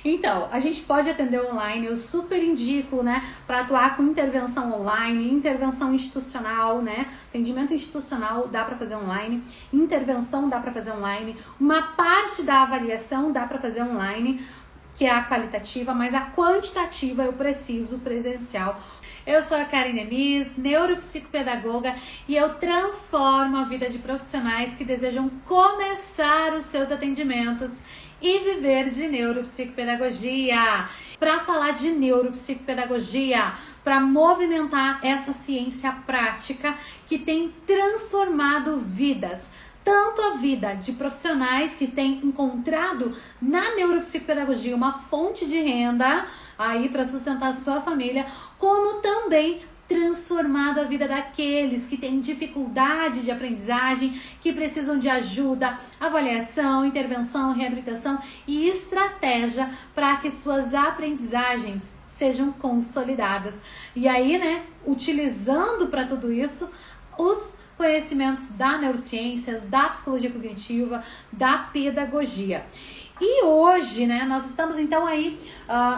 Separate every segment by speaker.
Speaker 1: Então, a gente pode atender online, eu super indico, né, para atuar com intervenção online, intervenção institucional, né, atendimento institucional dá para fazer online, intervenção dá para fazer online, uma parte da avaliação dá para fazer online, que é a qualitativa, mas a quantitativa eu preciso presencial. Eu sou a Karen Denise, neuropsicopedagoga, e eu transformo a vida de profissionais que desejam começar os seus atendimentos e viver de neuropsicopedagogia. Para falar de neuropsicopedagogia, para movimentar essa ciência prática que tem transformado vidas, tanto a vida de profissionais que têm encontrado na neuropsicopedagogia uma fonte de renda aí para sustentar a sua família, como também transformado a vida daqueles que têm dificuldade de aprendizagem, que precisam de ajuda, avaliação, intervenção, reabilitação e estratégia para que suas aprendizagens sejam consolidadas. E aí, né, utilizando para tudo isso os conhecimentos da neurociências, da psicologia cognitiva, da pedagogia. E hoje, né, nós estamos então aí,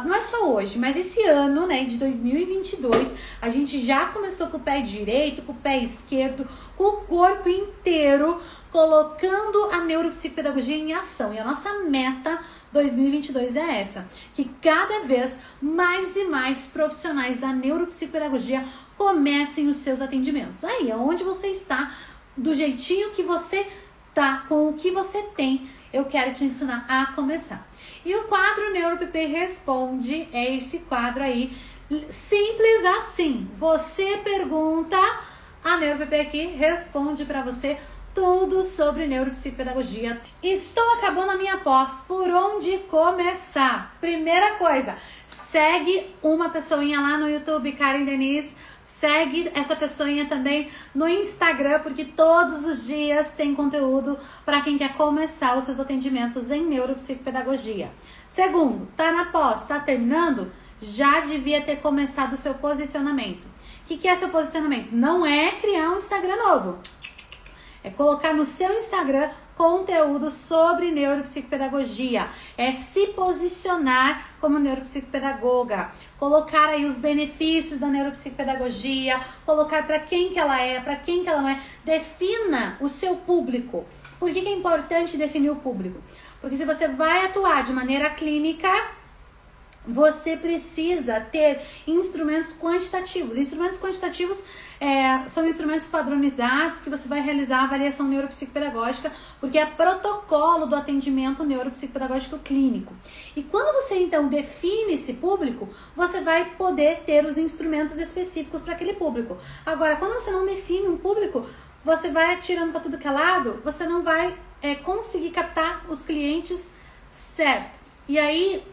Speaker 1: não é só hoje, mas esse ano, né, de 2022, a gente já começou com o pé direito, com o pé esquerdo, com o corpo inteiro, colocando a neuropsicopedagogia em ação. E a nossa meta 2022 é essa, que cada vez mais e mais profissionais da neuropsicopedagogia comecem os seus atendimentos. Aí, onde você está, do jeitinho que você tá, com o que você tem, eu quero te ensinar a começar. E o quadro NeuroPP Responde é esse quadro aí, simples assim. Você pergunta, a NeuroPP aqui responde para você tudo sobre neuropsicopedagogia. Estou acabando a minha pós, por onde começar? Primeira coisa, segue uma pessoinha lá no YouTube, Karen Denise. Segue essa pessoinha também no Instagram, porque todos os dias tem conteúdo para quem quer começar os seus atendimentos em neuropsicopedagogia. Segundo, tá na pós, tá terminando? Já devia ter começado o seu posicionamento. O que é seu posicionamento? Não é criar um Instagram novo. É colocar no seu Instagram conteúdo sobre neuropsicopedagogia. É se posicionar como neuropsicopedagoga. Colocar aí os benefícios da neuropsicopedagogia. Colocar para quem que ela é, para quem que ela não é. Defina o seu público. Por que é importante definir o público? Porque se você vai atuar de maneira clínica, você precisa ter instrumentos quantitativos. Instrumentos quantitativos são instrumentos padronizados que você vai realizar a avaliação neuropsicopedagógica, porque é protocolo do atendimento neuropsicopedagógico clínico. E quando você então define esse público, você vai poder ter os instrumentos específicos para aquele público. Agora, quando você não define um público, você vai atirando para tudo que é lado, você não vai conseguir captar os clientes certos. E aí,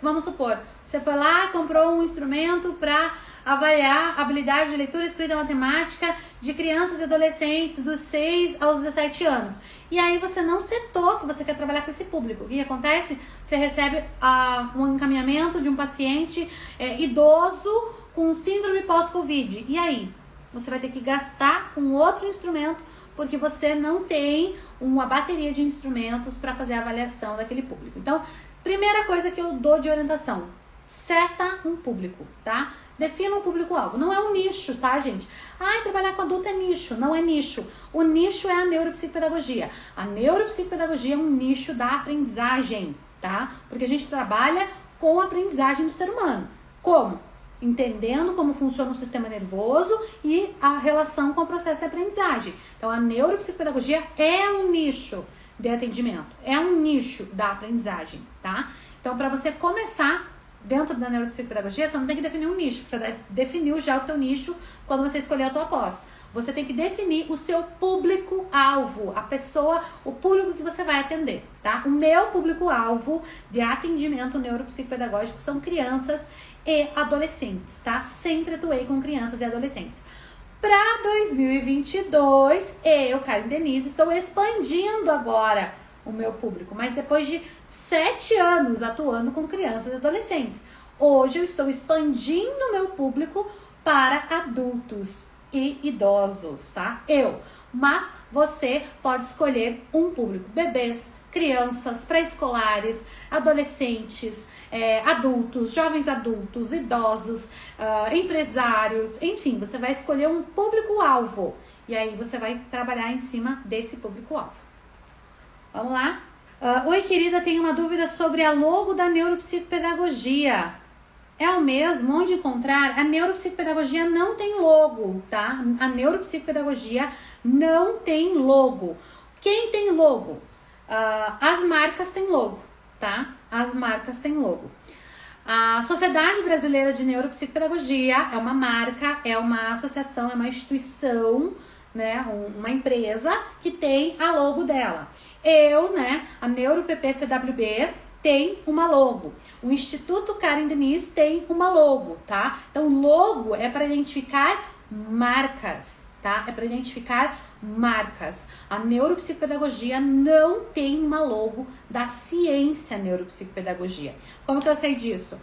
Speaker 1: vamos supor, você foi lá, comprou um instrumento para avaliar a habilidade de leitura, escrita e matemática de crianças e adolescentes dos 6 aos 17 anos. E aí você não setou que você quer trabalhar com esse público. O que acontece? Você recebe um encaminhamento de um paciente idoso com síndrome pós-Covid. E aí? Você vai ter que gastar com outro instrumento porque você não tem uma bateria de instrumentos para fazer a avaliação daquele público. Então, primeira coisa que eu dou de orientação, seta um público, tá? Defina um público-alvo. Não é um nicho, tá, gente? Trabalhar com adulto é nicho. Não é nicho. O nicho é a neuropsicopedagogia. A neuropsicopedagogia é um nicho da aprendizagem, tá? Porque a gente trabalha com a aprendizagem do ser humano. Como? Entendendo como funciona o sistema nervoso e a relação com o processo de aprendizagem. Então, a neuropsicopedagogia é um nicho de atendimento, é um nicho da aprendizagem, tá? Então, para você começar dentro da neuropsicopedagogia, você não tem que definir um nicho, você definiu já o teu nicho quando você escolheu a tua pós. Você tem que definir o seu público-alvo, a pessoa, o público que você vai atender, tá? O meu público-alvo de atendimento neuropsicopedagógico são crianças e adolescentes, tá? Sempre atuei com crianças e adolescentes. Para 2022, eu, Karen Denise, estou expandindo agora o meu público, mas depois de 7 anos atuando com crianças e adolescentes. Hoje eu estou expandindo o meu público para adultos e idosos, tá? Mas você pode escolher um público, bebês, crianças, pré-escolares, adolescentes, adultos, jovens adultos, idosos, empresários, enfim, você vai escolher um público-alvo e aí você vai trabalhar em cima desse público-alvo. Vamos lá? Oi, querida, tenho uma dúvida sobre a logo da neuropsicopedagogia. É o mesmo? Onde encontrar? A neuropsicopedagogia não tem logo, tá? A neuropsicopedagogia não tem logo. Quem tem logo? As marcas têm logo, tá? As marcas têm logo. A Sociedade Brasileira de Neuropsicopedagogia é uma marca, é uma associação, é uma instituição, né? Uma empresa que tem a logo dela. Eu, né? A NeuroPPCWB tem uma logo. O Instituto Karen Denise tem uma logo, tá? Então, logo é para identificar marcas, tá? É para identificar marcas. A neuropsicopedagogia não tem uma logo da ciência neuropsicopedagogia. Como que eu sei disso?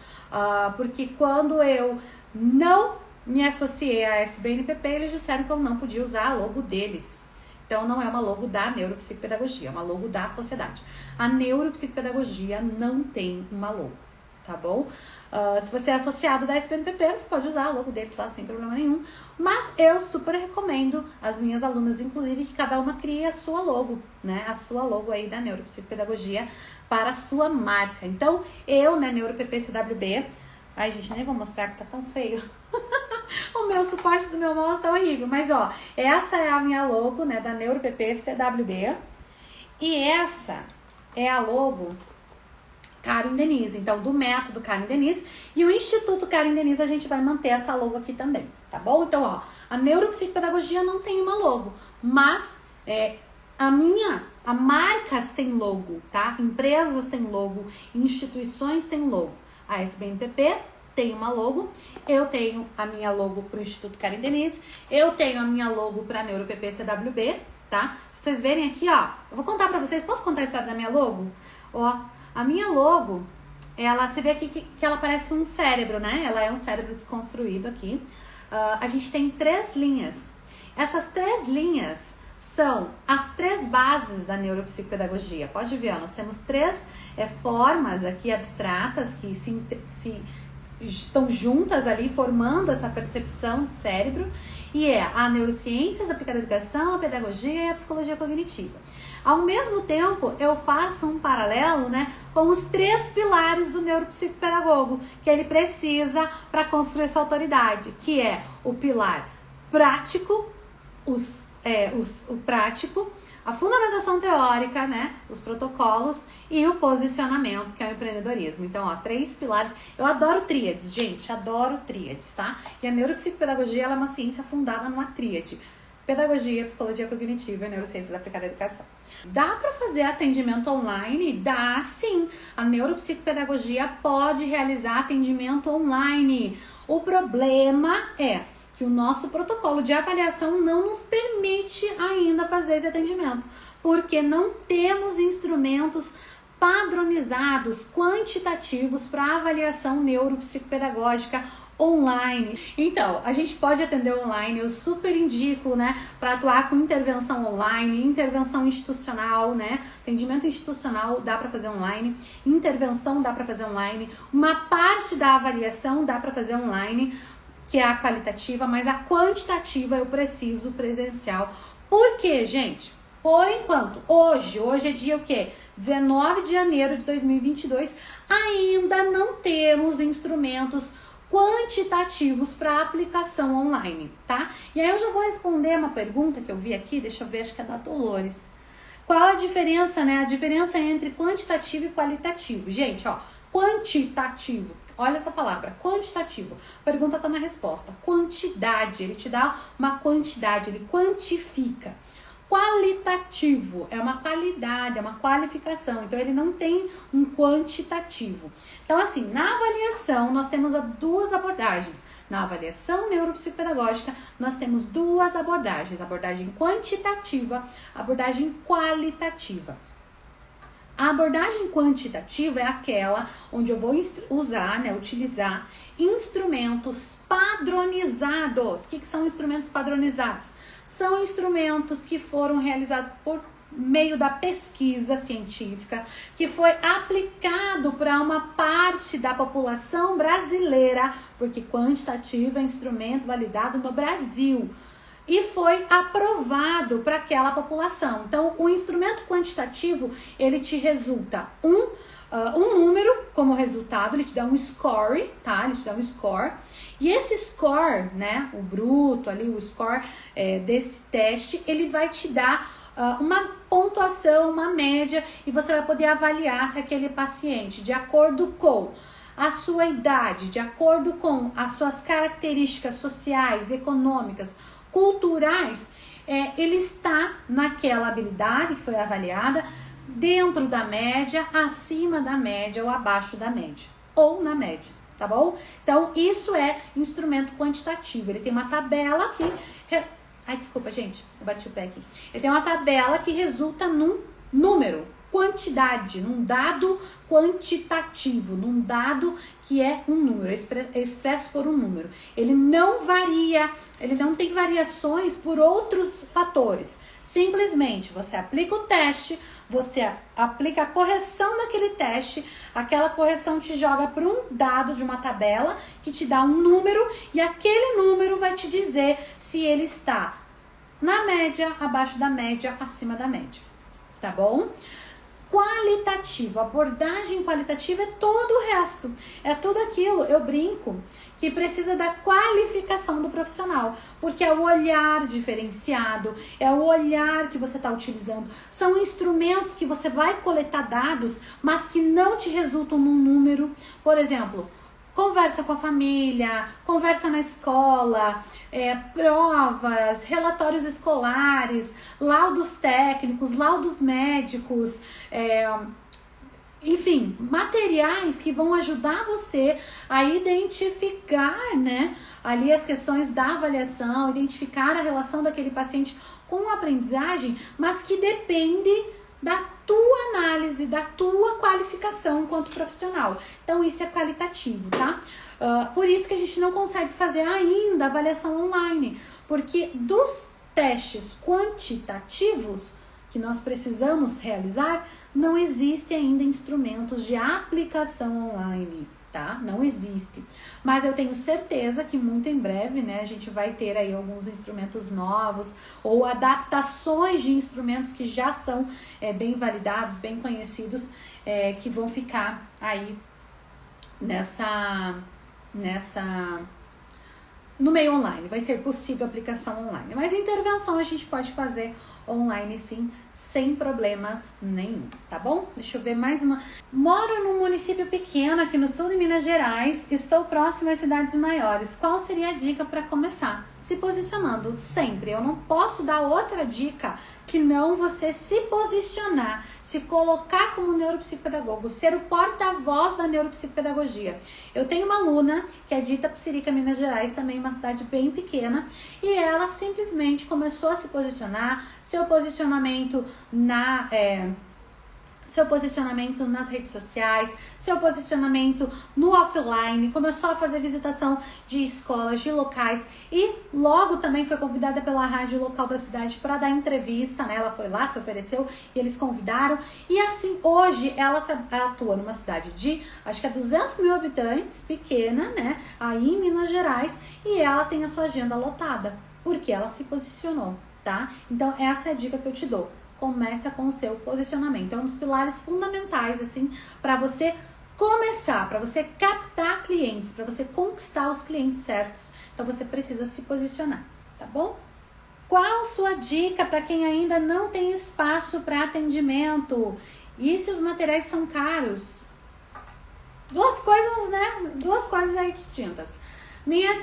Speaker 1: Porque quando eu não me associei à SBNPP, eles disseram que eu não podia usar a logo deles. Então, não é uma logo da neuropsicopedagogia, é uma logo da sociedade. A neuropsicopedagogia não tem uma logo, tá bom? Se você é associado da SBNPP, você pode usar a logo deles lá sem problema nenhum. Mas eu super recomendo às minhas alunas, inclusive, que cada uma crie a sua logo, né? A sua logo aí da neuropsicopedagogia para a sua marca. Então, eu, né, NeuroPPCWB... Ai, gente, nem vou mostrar que tá tão feio. O meu suporte do meu mouse tá horrível. Mas, ó, essa é a minha logo, né, da NeuroPPCWB. E essa é a logo Karen Denise. Então, do método Karen Denise. E o Instituto Karen Denise, a gente vai manter essa logo aqui também, tá bom? Então, ó, a neuropsicopedagogia não tem uma logo. Mas, a marcas tem logo, tá? Empresas têm logo, instituições têm logo. A SBNPP tem uma logo, eu tenho a minha logo para o Instituto Karen Denise, eu tenho a minha logo para a NeuroPPCWB, tá? Se vocês verem aqui, ó, eu vou contar para vocês, posso contar a história da minha logo? Ó, a minha logo, você vê aqui que ela parece um cérebro, né? Ela é um cérebro desconstruído aqui. A gente tem 3 linhas. Essas 3 linhas são as 3 bases da neuropsicopedagogia. Pode ver, ó, nós temos 3 formas aqui abstratas que se estão juntas ali formando essa percepção de cérebro, e é a neurociências aplicada à educação, a pedagogia e a psicologia cognitiva. Ao mesmo tempo, eu faço um paralelo, né, com os 3 pilares do neuropsicopedagogo que ele precisa para construir essa autoridade, que é o pilar prático, o prático, a fundamentação teórica, né, os protocolos e o posicionamento, que é o empreendedorismo. Então, ó, 3 pilares. Eu adoro tríades, gente, adoro tríades, tá? E a neuropsicopedagogia, ela é uma ciência fundada numa tríade: pedagogia, psicologia cognitiva e neurociências aplicadas à educação. Dá para fazer atendimento online? Dá, sim. A neuropsicopedagogia pode realizar atendimento online. O problema é que o nosso protocolo de avaliação não nos permite ainda fazer esse atendimento, porque não temos instrumentos padronizados, quantitativos para avaliação neuropsicopedagógica online. Então, a gente pode atender online, eu super indico, né, para atuar com intervenção online, intervenção institucional, né, atendimento institucional dá para fazer online, intervenção dá para fazer online, uma parte da avaliação dá para fazer online, que é a qualitativa, mas a quantitativa eu preciso presencial. Por quê, gente? Por enquanto, hoje é dia o quê? 19 de janeiro de 2022, ainda não temos instrumentos quantitativos para aplicação online, tá? E aí eu já vou responder uma pergunta que eu vi aqui, deixa eu ver, acho que é da Dolores. Qual a diferença, né? A diferença entre quantitativo e qualitativo. Gente, ó, quantitativo, olha essa palavra, quantitativo. A pergunta tá na resposta. Quantidade, ele te dá uma quantidade, ele quantifica. Qualitativo é uma qualidade, é uma qualificação, então ele não tem um quantitativo. Então, assim, na avaliação nós temos 2 abordagens. Na avaliação neuropsicopedagógica nós temos 2 abordagens: abordagem quantitativa, abordagem qualitativa. A abordagem quantitativa é aquela onde eu vou usar, né, utilizar instrumentos padronizados. O que são instrumentos padronizados? São instrumentos que foram realizados por meio da pesquisa científica, que foi aplicado para uma parte da população brasileira, porque quantitativo é instrumento validado no Brasil, e foi aprovado para aquela população. Então, o instrumento quantitativo, ele te resulta um número como resultado, ele te dá um score, tá? Ele te dá um score. E esse score, né, o bruto ali, o score desse teste, ele vai te dar uma pontuação, uma média, e você vai poder avaliar se aquele paciente, de acordo com a sua idade, de acordo com as suas características sociais, econômicas, culturais, ele está naquela habilidade que foi avaliada, dentro da média, acima da média ou abaixo da média, ou na média, tá bom? Então, isso é instrumento quantitativo. Ele tem uma tabela que... Ai, desculpa, gente, eu bati o pé aqui. Ele tem uma tabela que resulta num número, quantidade, num dado quantitativo, num dado que é um número, expresso por um número. Ele não varia, ele não tem variações por outros fatores. Simplesmente você aplica o teste, você aplica a correção daquele teste, aquela correção te joga para um dado de uma tabela que te dá um número, e aquele número vai te dizer se ele está na média, abaixo da média, acima da média, tá bom? Qualitativo, abordagem qualitativa é todo o resto, é tudo aquilo, eu brinco, que precisa da qualificação do profissional, porque é o olhar diferenciado, é o olhar que você está utilizando, são instrumentos que você vai coletar dados, mas que não te resultam num número. Por exemplo, conversa com a família, conversa na escola, provas, relatórios escolares, laudos técnicos, laudos médicos, enfim, materiais que vão ajudar você a identificar, né, ali as questões da avaliação, identificar a relação daquele paciente com a aprendizagem, mas que depende da tua análise, da tua qualificação enquanto profissional. Então, isso é qualitativo, tá? Por isso que a gente não consegue fazer ainda avaliação online, porque dos testes quantitativos que nós precisamos realizar, não existem ainda instrumentos de aplicação online, tá? Não existe. Mas eu tenho certeza que muito em breve, né, a gente vai ter aí alguns instrumentos novos ou adaptações de instrumentos que já são bem validados, bem conhecidos, que vão ficar aí no meio online. Vai ser possível aplicação online. Mas intervenção a gente pode fazer online sim, sem problemas nenhum, tá bom? Deixa eu ver mais uma. Moro num município pequeno aqui no sul de Minas Gerais, estou próximo às cidades maiores. Qual seria a dica para começar? Se posicionando sempre. Eu não posso dar outra dica que não você se posicionar, se colocar como neuropsicopedagogo, ser o porta-voz da neuropsicopedagogia. Eu tenho uma aluna que é de Itapecerica, Minas Gerais, também uma cidade bem pequena, e ela simplesmente começou a se posicionar, seu posicionamento nas redes sociais, seu posicionamento no offline, começou a fazer visitação de escolas, de locais, e logo também foi convidada pela rádio local da cidade para dar entrevista, né? Ela foi lá, se ofereceu e eles convidaram, e assim, hoje ela atua numa cidade de, acho que é 200 mil habitantes, pequena, né? Aí em Minas Gerais, e ela tem a sua agenda lotada, porque ela se posicionou, tá? Então essa é a dica que eu te dou. Começa com o seu posicionamento. É um dos pilares fundamentais, assim, para você começar, para você captar clientes, para você conquistar os clientes certos. Então, você precisa se posicionar, tá bom? Qual sua dica para quem ainda não tem espaço para atendimento? E se os materiais são caros? Duas coisas, né? Duas coisas aí distintas.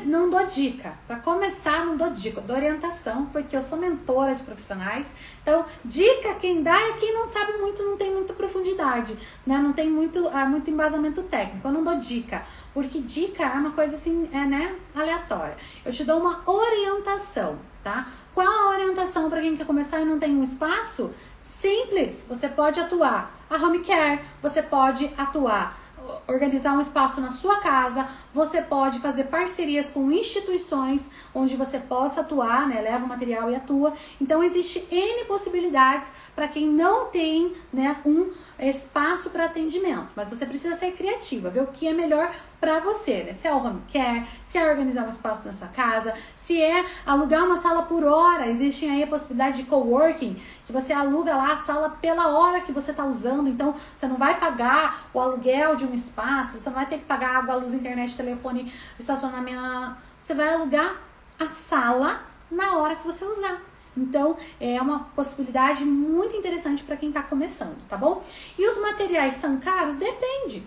Speaker 1: Não dou dica. Para começar, não dou dica. Eu dou orientação, porque eu sou mentora de profissionais. Então, dica quem dá é quem não sabe muito, não tem muita profundidade, né? Não tem muito embasamento técnico. Eu não dou dica, porque dica é uma coisa assim, né, aleatória. Eu te dou uma orientação, tá? Qual a orientação para quem quer começar e não tem um espaço? Simples. Você pode atuar a home care, você pode atuar organizar um espaço na sua casa, você pode fazer parcerias com instituições onde você possa atuar, né? Leva o material e atua. Então existe N possibilidades para quem não tem, né, um espaço para atendimento, mas você precisa ser criativa, ver o que é melhor para você, né? Se é o home care, se é organizar um espaço na sua casa, se é alugar uma sala por hora. Existem aí a possibilidade de coworking, que você aluga lá a sala pela hora que você está usando, então você não vai pagar o aluguel de um espaço, você não vai ter que pagar água, luz, internet, telefone, estacionamento, você vai alugar a sala na hora que você usar. Então, é uma possibilidade muito interessante para quem está começando, tá bom? E os materiais são caros? Depende.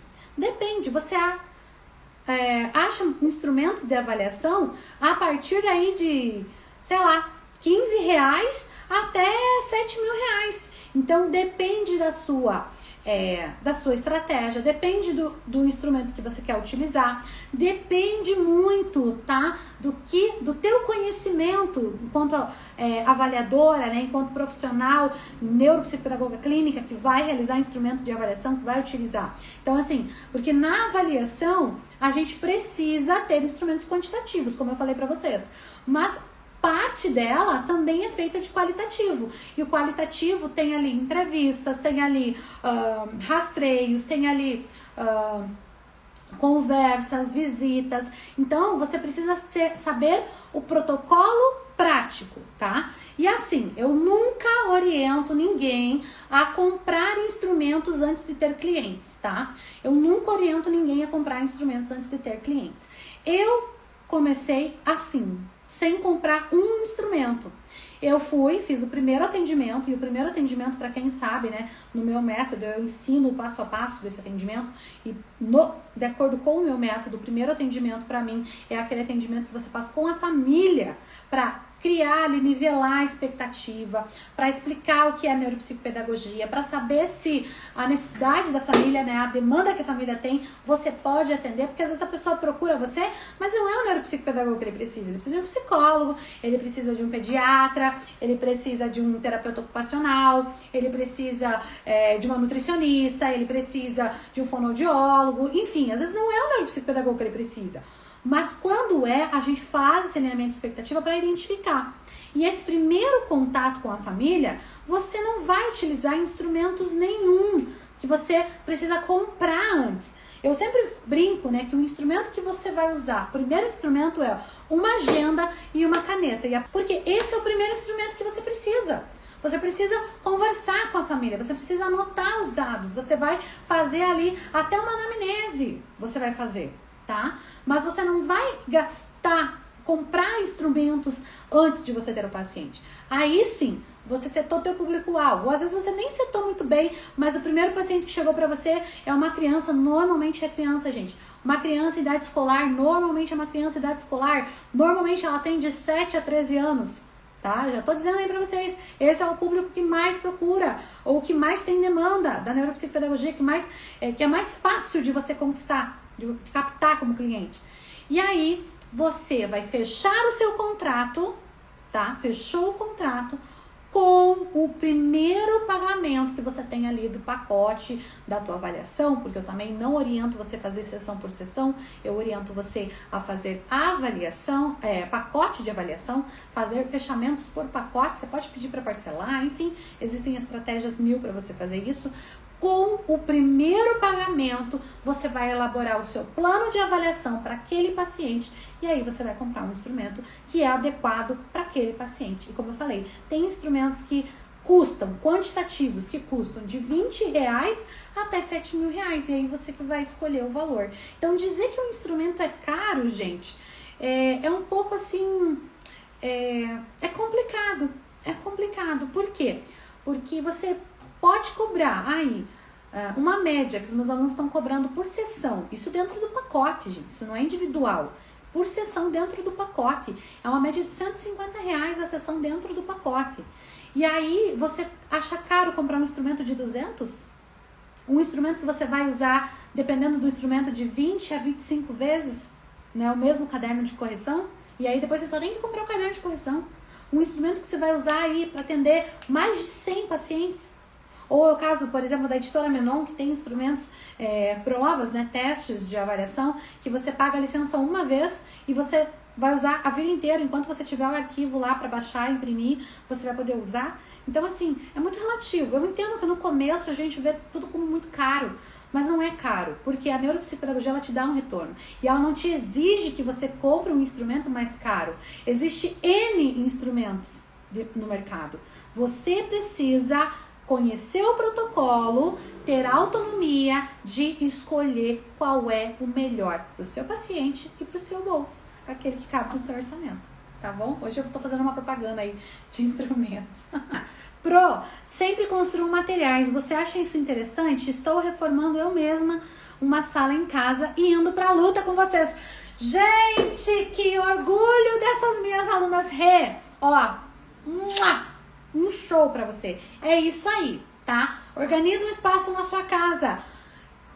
Speaker 1: Você acha instrumentos de avaliação a partir aí de, sei lá, R$15 até R$7.000. Então, depende da sua estratégia, depende do instrumento que você quer utilizar, depende muito, tá? Do teu conhecimento enquanto avaliadora, né? Enquanto profissional, neuropsicopedagoga clínica, que vai realizar instrumento de avaliação, que vai utilizar. Então, assim, porque na avaliação a gente precisa ter instrumentos quantitativos, como eu falei pra vocês, mas parte dela também é feita de qualitativo. E o qualitativo tem ali entrevistas, tem ali rastreios, tem ali conversas, visitas. Então, você precisa saber o protocolo prático, tá? E assim, eu nunca oriento ninguém a comprar instrumentos antes de ter clientes, tá? Eu nunca oriento ninguém a comprar instrumentos antes de ter clientes. Eu comecei assim, sem comprar um instrumento. Eu fiz o primeiro atendimento, e o primeiro atendimento, para quem sabe, né, no meu método, eu ensino o passo a passo desse atendimento, e de acordo com o meu método, o primeiro atendimento para mim é aquele atendimento que você faz com a família, para criar, nivelar a expectativa, para explicar o que é neuropsicopedagogia, para saber se a necessidade da família, né, a demanda que a família tem, você pode atender, porque às vezes a pessoa procura você, mas não é o neuropsicopedagogo que ele precisa de um psicólogo, ele precisa de um pediatra, ele precisa de um terapeuta ocupacional, ele precisa de uma nutricionista, ele precisa de um fonoaudiólogo, enfim, às vezes não é o neuropsicopedagogo que ele precisa. Mas quando a gente faz esse alinhamento de expectativa para identificar. E esse primeiro contato com a família, você não vai utilizar instrumentos nenhum que você precisa comprar antes. Eu sempre brinco, né, que o instrumento que você vai usar, o primeiro instrumento é uma agenda e uma caneta. Porque esse é o primeiro instrumento que você precisa. Você precisa conversar com a família, você precisa anotar os dados, você vai fazer ali até uma anamnese, você vai fazer. Tá? Mas você não vai comprar instrumentos antes de você ter o paciente. Aí sim, você setou teu público-alvo. Às vezes você nem setou muito bem, mas o primeiro paciente que chegou pra você é uma criança, normalmente é criança, gente. Uma criança em idade escolar, normalmente é uma criança em idade escolar, normalmente ela tem de 7 a 13 anos. Tá? Já tô dizendo aí pra vocês, esse é o público que mais procura, ou que mais tem demanda da neuropsicopedagogia, que é mais fácil de você conquistar, de captar como cliente. E aí, você vai fechar o seu contrato, tá? Fechou o contrato com o primeiro pagamento que você tem ali do pacote da tua avaliação, porque eu também não oriento você a fazer sessão por sessão, eu oriento você a fazer avaliação, pacote de avaliação, fazer fechamentos por pacote, você pode pedir para parcelar, enfim, existem estratégias 1000 para você fazer isso. Com o primeiro pagamento, você vai elaborar o seu plano de avaliação para aquele paciente e aí você vai comprar um instrumento que é adequado para aquele paciente. E como eu falei, tem instrumentos que custam, quantitativos, que custam de R$20 até R$7.000 e aí você que vai escolher o valor. Então, dizer que um instrumento é caro, gente, é um pouco assim, é complicado. É complicado. Por quê? Porque você pode cobrar aí uma média que os meus alunos estão cobrando por sessão. Isso dentro do pacote, gente. Isso não é individual. Por sessão dentro do pacote. É uma média de R$150 a sessão dentro do pacote. E aí você acha caro comprar um instrumento de 200? Um instrumento que você vai usar, dependendo do instrumento, de 20 a 25 vezes, né, o mesmo caderno de correção. E aí depois você só tem que comprar o caderno de correção. Um instrumento que você vai usar aí para atender mais de 100 pacientes. Ou é o caso, por exemplo, da Editora Menon, que tem instrumentos, provas, né, testes de avaliação, que você paga a licença uma vez e você vai usar a vida inteira. Enquanto você tiver o arquivo lá para baixar, imprimir, você vai poder usar. Então, assim, é muito relativo. Eu entendo que no começo a gente vê tudo como muito caro, mas não é caro, porque a neuropsicopedagogia ela te dá um retorno e ela não te exige que você compre um instrumento mais caro. Existe N instrumentos no mercado. Você precisa conhecer o protocolo, ter autonomia de escolher qual é o melhor para o seu paciente e para o seu bolso, aquele que cabe no seu orçamento, tá bom? Hoje eu tô fazendo uma propaganda aí de instrumentos. Pro, sempre construo materiais. Você acha isso interessante? Estou reformando eu mesma uma sala em casa e indo pra luta com vocês. Gente, que orgulho dessas minhas alunas. Ó, um show pra você. É isso aí, tá? Organiza um espaço na sua casa.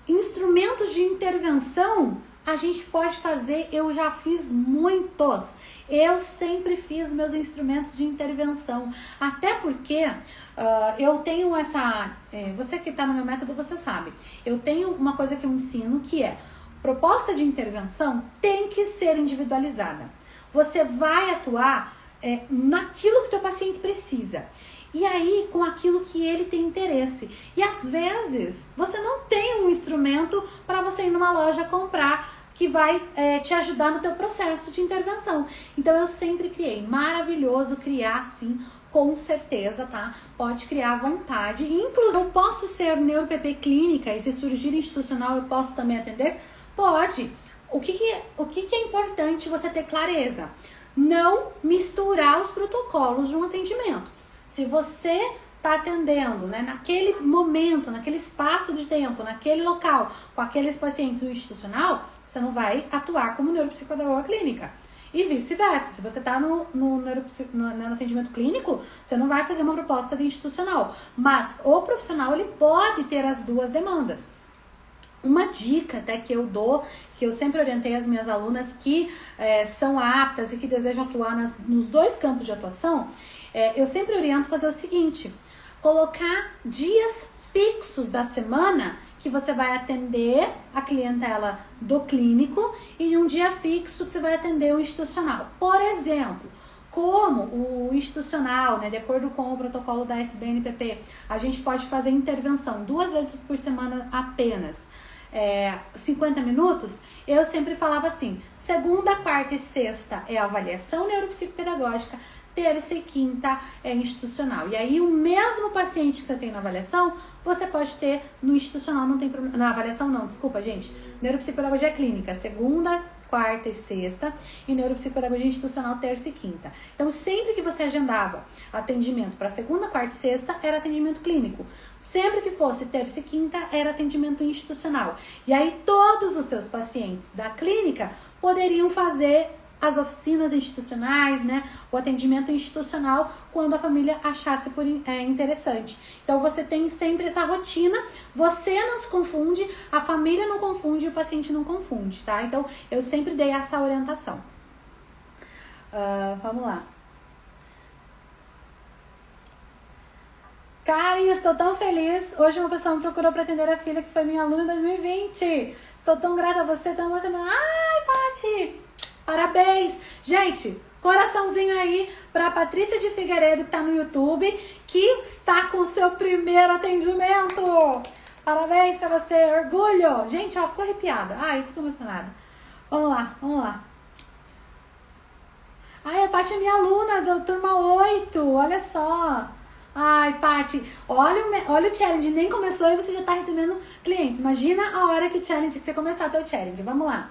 Speaker 1: Instrumentos de intervenção a gente pode fazer, eu já fiz muitos. Eu sempre fiz meus instrumentos de intervenção. Até porque eu tenho essa... você que está no meu método, você sabe. Eu tenho uma coisa que eu ensino que é: proposta de intervenção tem que ser individualizada. Você vai atuar naquilo que teu paciente precisa. E aí, com aquilo que ele tem interesse. E às vezes, você não tem um instrumento para você ir numa loja comprar que vai te ajudar no teu processo de intervenção. Então, eu sempre criei. Maravilhoso criar, sim, com certeza, tá? Pode criar à vontade. Inclusive, eu posso ser NeuroPP clínica e se surgir institucional, eu posso também atender? Pode. O que é importante você ter clareza? Não misturar os protocolos de um atendimento. Se você está atendendo, né, naquele momento, naquele espaço de tempo, naquele local, com aqueles pacientes do institucional, você não vai atuar como neuropsicopedagoga clínica. E vice-versa. Se você está no atendimento clínico, você não vai fazer uma proposta de institucional. Mas o profissional, ele pode ter as duas demandas. Uma dica até que eu dou, que eu sempre orientei as minhas alunas que são aptas e que desejam atuar nos dois campos de atuação, eu sempre oriento fazer o seguinte: colocar dias fixos da semana que você vai atender a clientela do clínico e um dia fixo que você vai atender o institucional. Por exemplo, como o institucional, né, de acordo com o protocolo da SBNPP, a gente pode fazer intervenção 2 vezes por semana apenas, 50 minutos, eu sempre falava assim: segunda, quarta e sexta é avaliação neuropsicopedagógica, terça e quinta é institucional. E aí o mesmo paciente que você tem na avaliação, você pode ter no institucional, não tem problema. Na avaliação não, desculpa, gente. Neuropsicopedagogia clínica, segunda, quarta e sexta, e neuropsicopedagogia institucional, terça e quinta. Então, sempre que você agendava atendimento para segunda, quarta e sexta, era atendimento clínico. Sempre que fosse terça e quinta, era atendimento institucional. E aí, todos os seus pacientes da clínica poderiam fazer as oficinas institucionais, né, o atendimento institucional, quando a família achasse interessante. Então, você tem sempre essa rotina, você não se confunde, a família não confunde, o paciente não confunde, tá? Então, eu sempre dei essa orientação. Vamos lá. Karen, estou tão feliz. Hoje uma pessoa me procurou para atender a filha que foi minha aluna em 2020. Estou tão grata a você, tão emocionada. Ai, Paty! Parabéns! Gente, coraçãozinho aí pra Patrícia de Figueiredo, que tá no YouTube, que está com o seu primeiro atendimento. Parabéns pra você, orgulho! Gente, ó, ficou arrepiada. Ai, fico emocionada. Vamos lá, vamos lá. Ai, a Paty é minha aluna da turma 8, olha só. Ai, Paty, olha o challenge, nem começou e você já tá recebendo clientes. Imagina a hora que o challenge, que você começar o teu challenge. Vamos lá.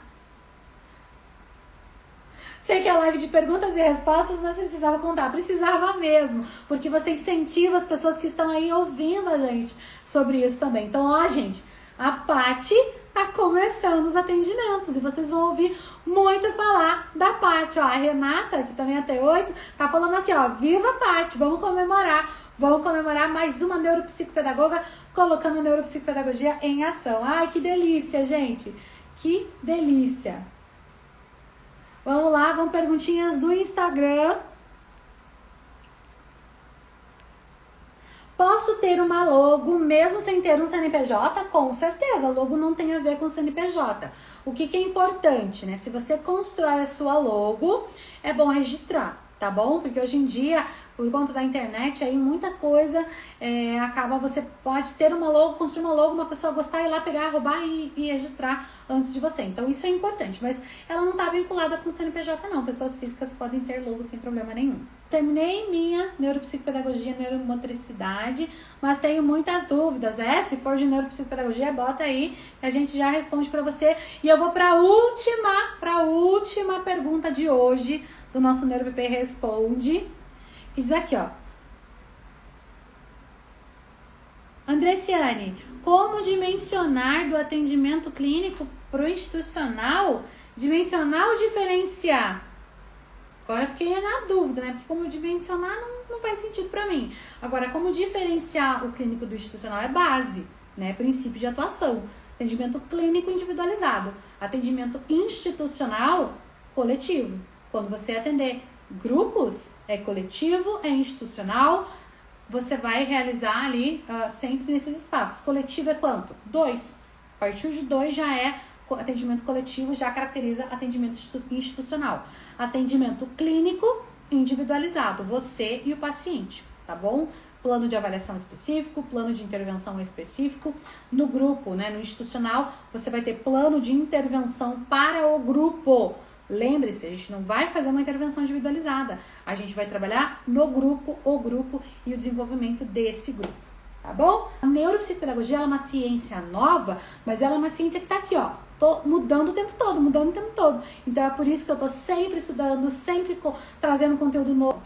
Speaker 1: Sei que é live de perguntas e respostas, mas precisava contar. Precisava mesmo, porque você incentiva as pessoas que estão aí ouvindo a gente sobre isso também. Então, ó, gente, a Paty tá começando os atendimentos e vocês vão ouvir muito falar da Paty. Ó, a Renata, que também é até 8, tá falando aqui, ó, viva Paty, vamos comemorar. Vamos comemorar mais uma neuropsicopedagoga colocando a neuropsicopedagogia em ação. Ai, que delícia, gente. Que delícia. Vamos lá, vamos perguntinhas do Instagram. Posso ter uma logo mesmo sem ter um CNPJ? Com certeza, a logo não tem a ver com o CNPJ. O que é importante, né? Se você constrói a sua logo, é bom registrar, tá bom? Porque hoje em dia, por conta da internet, aí muita coisa acaba, você pode ter uma logo, construir uma logo, uma pessoa gostar, ir lá pegar, roubar e registrar antes de você. Então isso é importante, mas ela não tá vinculada com o CNPJ não, pessoas físicas podem ter logo sem problema nenhum. Terminei minha neuropsicopedagogia, neuromotricidade, mas tenho muitas dúvidas, se for de neuropsicopedagogia, bota aí, que a gente já responde pra você. E eu vou pra última pergunta de hoje, do nosso NeuroPP Responde, que diz aqui, ó. Andressiane, como dimensionar do atendimento clínico pro institucional? Dimensionar ou diferenciar? Agora eu fiquei na dúvida, né? Porque como dimensionar não faz sentido pra mim. Agora, como diferenciar o clínico do institucional é base, né? Princípio de atuação. Atendimento clínico individualizado. Atendimento institucional, coletivo. Quando você atender grupos, é coletivo, é institucional, você vai realizar ali sempre nesses espaços. Coletivo é quanto? 2. A partir de 2 já é atendimento coletivo, já caracteriza atendimento institucional. Atendimento clínico individualizado, você e o paciente, tá bom? Plano de avaliação específico, plano de intervenção específico. No grupo, né, no institucional, você vai ter plano de intervenção para o grupo. Lembre-se, a gente não vai fazer uma intervenção individualizada. A gente vai trabalhar no grupo, o grupo e o desenvolvimento desse grupo, tá bom? A neuropsicopedagogia ela é uma ciência nova, mas ela é uma ciência que tá aqui, ó. Tô mudando o tempo todo. Então é por isso que eu tô sempre estudando, sempre trazendo conteúdo novo.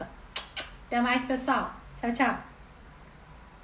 Speaker 1: Até mais, pessoal. Tchau, tchau.